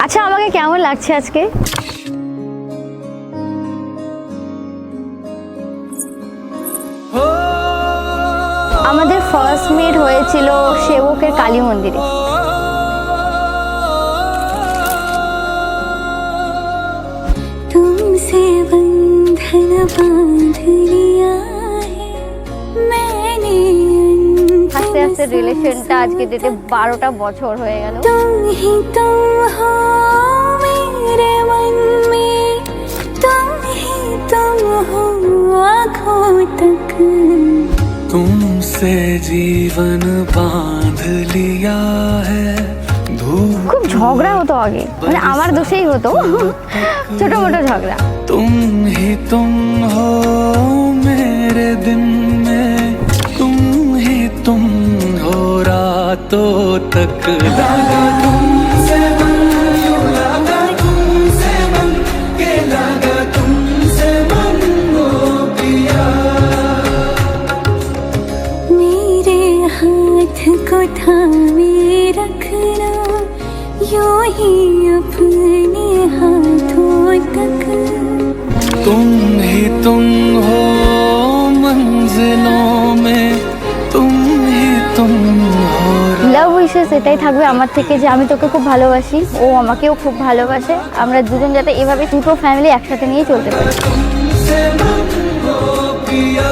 আচ্ছা আমাকে কেমন লাগছে আজকে? আমাদের ফার্স্ট মিট হয়েছিল সেবকের কালী মন্দিরে। तुमसे बंधन बांध लिया है मैंने আস্তে আস্তে রিলেশনটা আজকে ডেটে 12টা বছর হয়ে গেল। तुम ही तुम हो मेरे मन में तुम ही तुम हो आँखों तक तुमसे जीवन बांध लिया है খুব ঝগড়া হতো আগে, মানে আমার দোষেই হতো, ছোট মোটো ঝগড়া। तुम ही तुम हो मेरे दिन में तुम ही तुम हो रातों तक लगा तुमसे मन लगा तुमसे मन के लगा तुमसे मन हो पिया मेरे हाथ को थामे रखना यूं ही अपने हाथों तक तुम ही तुम हो मंजिलों में तुम ही तुम हो লাভ উইশেস এটাই থাকবে আমার থেকে যে আমি তোকে খুব ভালোবাসি, ও আমাকেও খুব ভালোবাসে, আমরা দুজন যাতে এভাবে দুটো ফ্যামিলি একসাথে নিয়ে চলতে পারি। तुमसे मन हो पिया